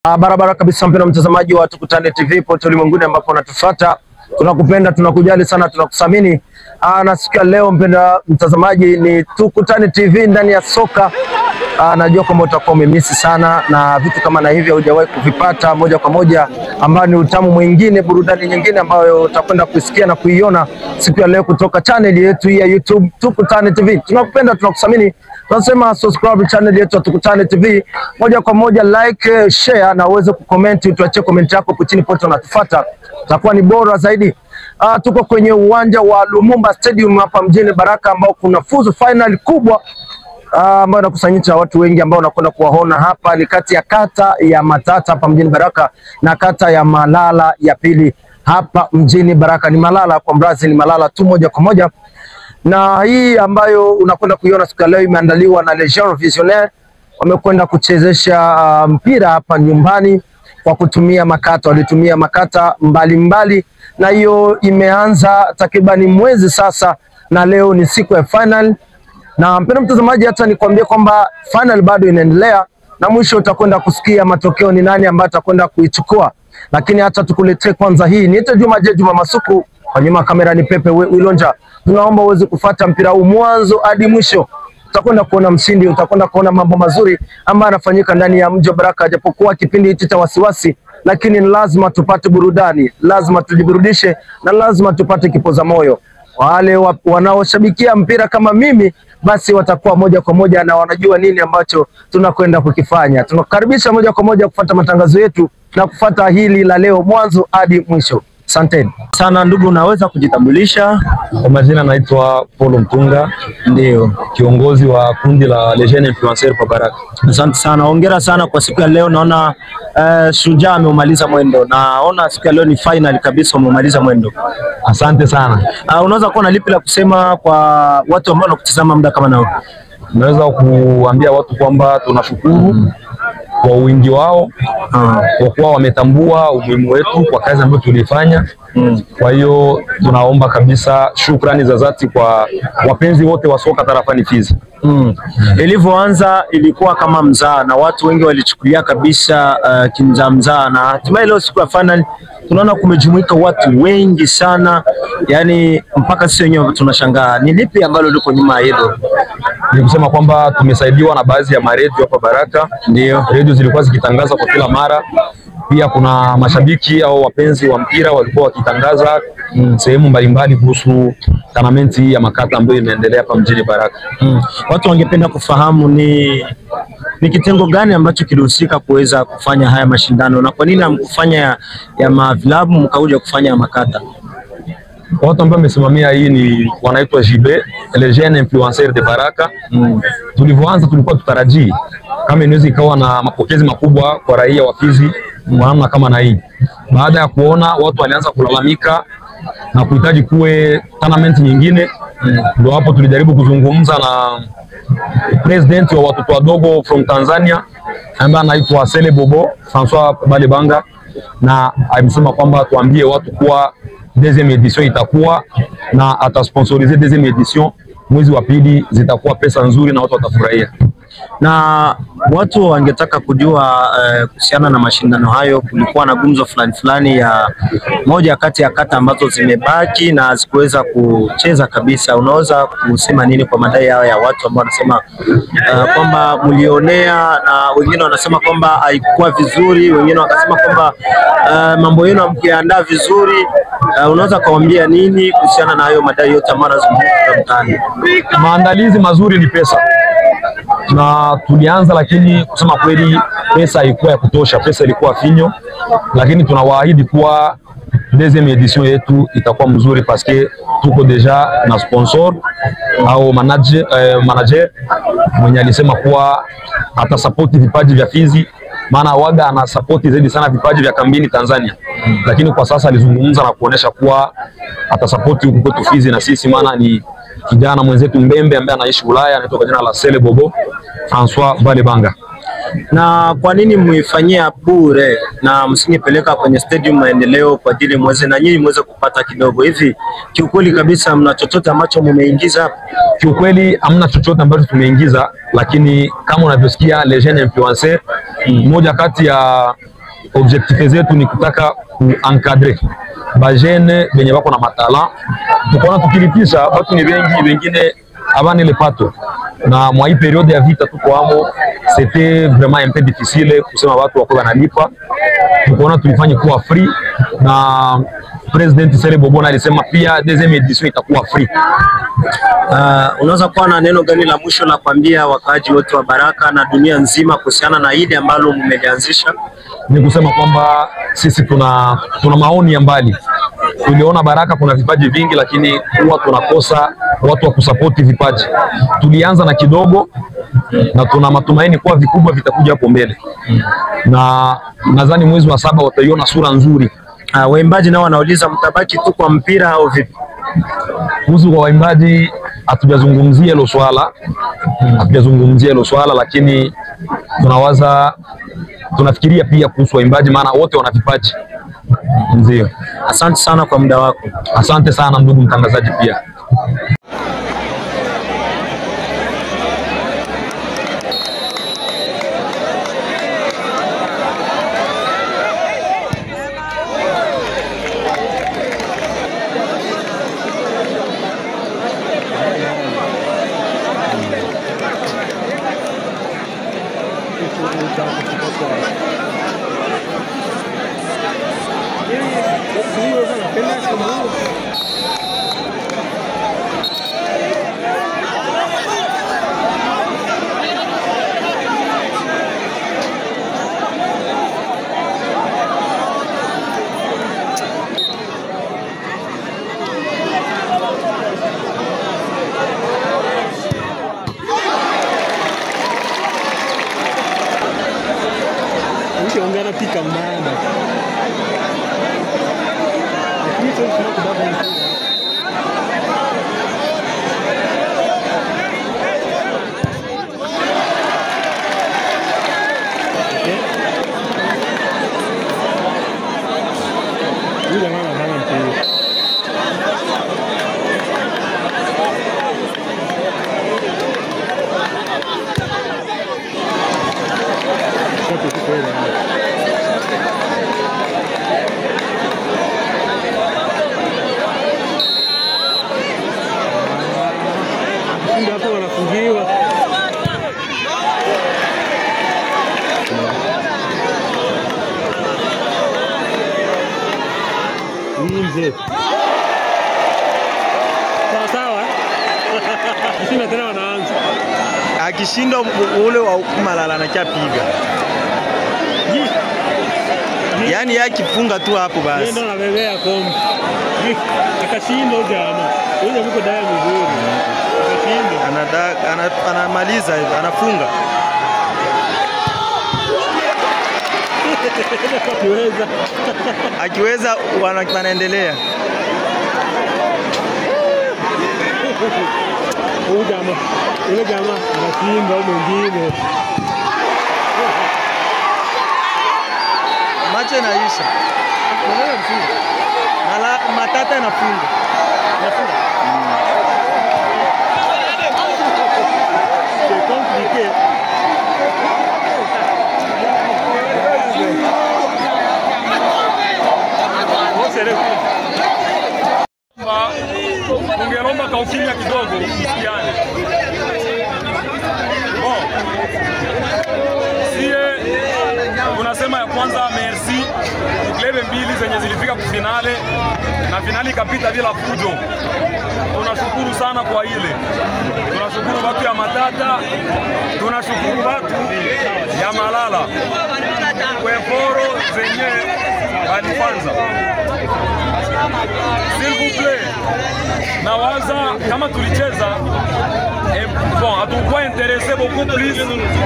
Barabara kabisa mpendwa mtazamaji wa Tukutane TV pote ulimwenguni ambapo unatufuata. Tunakupenda, tunakujali sana, tunakusamini. Na siku ya leo mpendwa mtazamaji ni Tukutane TV ndani ya soka. Najua kwamba utakuwa umemisi sana na vitu kama na hivi hujawahi kuvipata moja kwa moja, ambao ni utamu mwingine, burudani nyingine ambayo utakwenda kusikia na kuiona siku ya leo kutoka channel yetu hii ya YouTube Tukutane TV. Tunakupenda, tunakusamini. Tunasema subscribe channel yetu ya Tukutane TV moja kwa moja, like, share na uweze kucomment, utuachie comment yako hapo chini pote unatufuata. Itakuwa ni bora zaidi. Tuko kwenye uwanja wa Lumumba Stadium hapa mjini Baraka, ambao kuna fuzu final kubwa ambayo inakusanyisha watu wengi ambao wanakwenda kuwaona hapa. Ni kati ya kata ya Matata hapa mjini Baraka na kata ya Malala ya pili hapa mjini Baraka. Ni Malala kwa Brazil, ni Malala tu moja kwa moja. Na hii ambayo unakwenda kuiona siku ya leo imeandaliwa na Legion Visionnaire. Wamekwenda kuchezesha mpira hapa nyumbani kwa kutumia makata. Walitumia makata mbalimbali na hiyo imeanza takribani mwezi sasa, na leo ni siku ya final. Na mpendwa mtazamaji, hata nikwambie kwamba final bado inaendelea na mwisho utakwenda kusikia matokeo ni nani ambaye atakwenda kuichukua. Lakini hata tukuletee kwanza hii. Niite Juma Masuku, kwa nyuma kamera ni Pepe Wilonja. Tunaomba uweze kufuata mpira huu mwanzo hadi mwisho. Utakwenda kuona mshindi, utakwenda kuona mambo mazuri ambayo yanafanyika ndani ya mji wa Baraka. Japokuwa kipindi hiki cha wasiwasi, lakini lazima tupate burudani, lazima tujiburudishe na lazima tupate kipoza moyo. Wale wanaoshabikia mpira kama mimi basi watakuwa moja kwa moja na wanajua nini ambacho tunakwenda kukifanya. Tunakukaribisha moja kwa moja kufuata matangazo yetu na kufuata hili la leo mwanzo hadi mwisho. Asanteni sana ndugu, unaweza kujitambulisha? Kwa majina naitwa Paulo Mtunga, ndio kiongozi wa kundi la Legion Influencer kwa Baraka. Asante sana, hongera sana kwa siku ya leo. Naona Shujaa ameumaliza mwendo. Naona siku ya leo ni final kabisa, umemaliza mwendo. Asante sana. Unaweza kuwa na lipi la kusema kwa watu ambao wanakutazama muda kama nao? Naweza kuambia watu kwamba tunashukuru kwa wingi wao, kwa kuwa wametambua umuhimu wetu kwa kazi ambayo tulifanya. Kwa hiyo tunaomba kabisa shukrani za dhati kwa wapenzi wote wa soka tarafani Fizi. Ilivyoanza ilikuwa kama mzaa na watu wengi walichukulia kabisa kimzaa, na hatimaye leo siku ya final tunaona kumejumuika watu wengi sana, yani mpaka sisi wenyewe tunashangaa. Ni lipi ambalo liko nyuma hilo? Ni kusema kwamba tumesaidiwa na baadhi ya maredio hapa Baraka. Ndio redio zilikuwa zikitangaza kwa kila mara. Pia kuna mashabiki au wapenzi wa mpira walikuwa wakitangaza sehemu mbalimbali kuhusu tournament ya makata ambayo inaendelea hapa mjini Baraka. Watu wangependa kufahamu ni kitengo gani ambacho kilihusika kuweza kufanya haya mashindano, na kwa nini hamkufanya ya mavilabu mkaja kufanya ya makata? Watu ambao wamesimamia hii ni wanaitwa JB, Legion Influencer de Baraka. Tulivyoanza tulikuwa tutarajii kama inaweza ikawa na mapokezi makubwa kwa raia wa Fizi kwa namna kama na hii. Baada ya kuona watu walianza kulalamika na kuhitaji kuwe tournament nyingine, ndio hapo tulijaribu kuzungumza na president wa watoto wadogo from Tanzania ambaye anaitwa Sele Bobo François Balebanga, na amesema kwamba tuambie watu kuwa deuxième edition itakuwa na atasponsorize deuxième edition mwezi wa pili, zitakuwa pesa nzuri na watu watafurahia. Na watu wangetaka kujua kuhusiana na mashindano hayo, kulikuwa na gumzo fulani ya moja kati ya kata ambazo zimebaki na zikuweza kucheza kabisa. Unaweza kusema nini kwa madai yao ya watu ambao wanasema kwamba mlionea, na wengine wanasema kwamba haikuwa vizuri, wengine wakasema kwamba mambo yenu hamkiandaa vizuri? Unaweza kuambia nini kuhusiana na hayo madai yote ambayo yanazungumzwa mtaani? Maandalizi mazuri ni pesa, na tulianza, lakini kusema kweli pesa haikuwa ya kutosha, pesa ilikuwa finyo, lakini tunawaahidi kuwa deuxième edition yetu itakuwa mzuri parce tuko deja na sponsor au manager mwenye alisema kuwa atasupport vipaji vya Fizi, maana waga ana support zaidi sana vipaji vya kambini Tanzania. Lakini kwa sasa alizungumza na kuonesha kuwa atasupport huko kwetu Fizi na sisi, maana ni kijana mwenzetu Mbembe ambaye anaishi Ulaya, anaitwa kwa jina la Sele Bobo François Balebanga. Na kwa nini muifanyia bure na msingepeleka kwenye stadium Maendeleo kwa ajili mweze na nyinyi mweze kupata kidogo hivi? Kiukweli kabisa mna chochote ambacho mumeingiza hapa? Kiukweli hamna chochote ambacho tumeingiza, lakini kama unavyosikia les jeunes influenceurs, moja kati ya objectif zetu ni kutaka kuencadrer ba jeune benye bako na matala. Tukaona tukilipisha watu ni wengi, wengine abane le pato, na mwa hii periode ya vita tuko amo, c'était vraiment un peu difficile kusema watu wako wanalipa. Tukaona tulifanye kuwa free, na President Sele Bobona alisema pia deuxième edition itakuwa free. Unaweza kuwa na neno gani la mwisho la kuambia wakaaji wote wa Baraka na dunia nzima kuhusiana na hili ambalo mmelianzisha? Ni kusema kwamba sisi tuna maoni ya mbali. Tuliona Baraka kuna vipaji vingi, lakini huwa tunakosa watu wa kusapoti vipaji. Tulianza na kidogo na tuna matumaini kuwa vikubwa vitakuja hapo mbele, na nadhani mwezi wa 7 wataiona sura nzuri. Waimbaji nao wanauliza mtabaki tu kwa mpira au vipi? Kuhusu kwa waimbaji hatujazungumzia hilo swala, lakini tunafikiria pia kuhusu waimbaji, maana wote wana vipaji. Ndio. Asante sana kwa muda wako. Asante sana ndugu mtangazaji pia. Ungana pika mnada. Lakini sio tunakubaba mpira. Yule mama bana mpira. Hapo wanafungiwa. Mzee. Sawa. Sina tena wanaanza. Akishinda ule wa Malala anakipiga. Yaani yakifunga tu hapo basi. Ndio anabebea kombe. Akashinda jamaa. Yule yuko daya mzuri. Anamaliza hivi, anafunga. Akiweza wanaendelea. Yule jamaa anashinda mwingine. Macho inaisha. Matata inafunga. Ungeomba kaukimya kidogo usikiane. Tunasema ya kwanza merci klebe mbili zenye zilifika kufinale na finali ikapita bila fujo. Tunashukuru sana kwa ile. Tunashukuru watu ya Matata, tunashukuru watu ya Malala kwa foro zenye walifanza. S'il vous plaît, nawaza kama tulicheza bon, hatukuwa intéressé beaucoup plus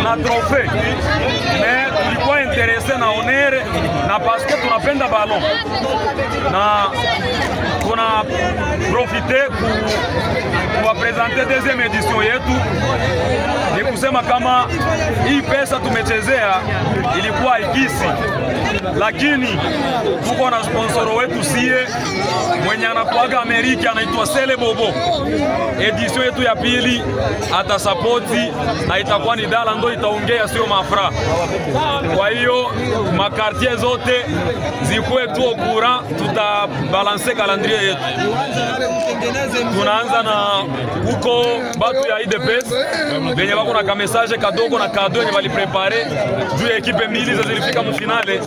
na trophée, mais tulikuwa intéressé na honneur na parce que tunapenda ballon na tuna profité kuwapresenter deuxième édition yetu. Ni kusema kama hii pesa tumechezea ilikuwa ikisi, lakini tuko na sponsoro wetu sie mwenye anakuaga Amerika anaitwa Sele Bobo. Edition yetu ya pili atasapoti na itakuwa ni dala ndo itaongea, sio mafra. Kwa hiyo makartier zote zikuwe tu okura, tutabalanse calendrier yetu. Tunaanza na huko batu ya IDPS benye wako na kamessage kadogo na kado yenye wali prepare juu ya ekipe mbili za zilifika mu finale.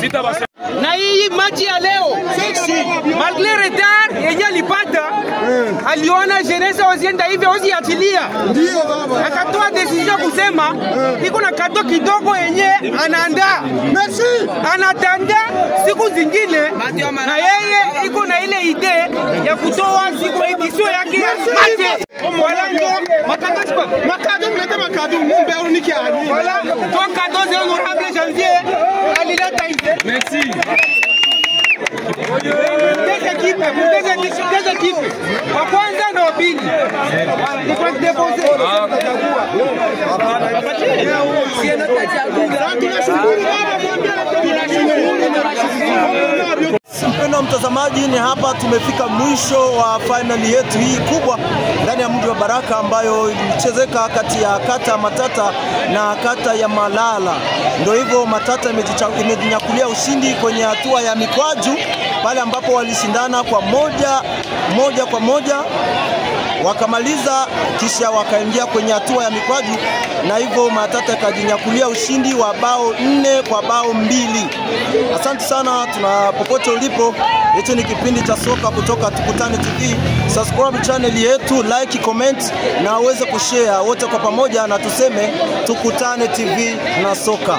Sita basi na hii machi ya leo malgré retard yenye alipata, aliona jeunesse wazienda hivi waziachilia, ndio baba akatoa decision kusema iko na kato kidogo yenye anaandaa, merci anatanda siku zingine, na yeye iko na ile idee ya kutoa siku edition yake mate makado mleta makado mumbe uniki ali voilà donc cadeau de honorable janvier alileta idée. Merci. Des équipes. Wa kwanza na wa pili. Ni kwa déposer. Mpendwa mtazamaji, ni hapa tumefika mwisho wa finali yetu hii kubwa ndani ya mji wa Baraka ambayo ilichezeka kati ya kata Matata na kata ya Malala. Ndio hivyo Matata imejinyakulia ushindi kwenye hatua ya mikwaju pale ambapo walishindana kwa moja kwa moja wakamaliza, kisha wakaingia kwenye hatua ya mikwaju, na hivyo Matata ikajinyakulia ushindi wa bao 4 kwa bao 2. Asante sana, tuna popote ulipo. Hicho ni kipindi cha soka kutoka Tukutane TV. Subscribe channel yetu, like, comment na uweze kushare wote kwa pamoja, na tuseme Tukutane TV na soka.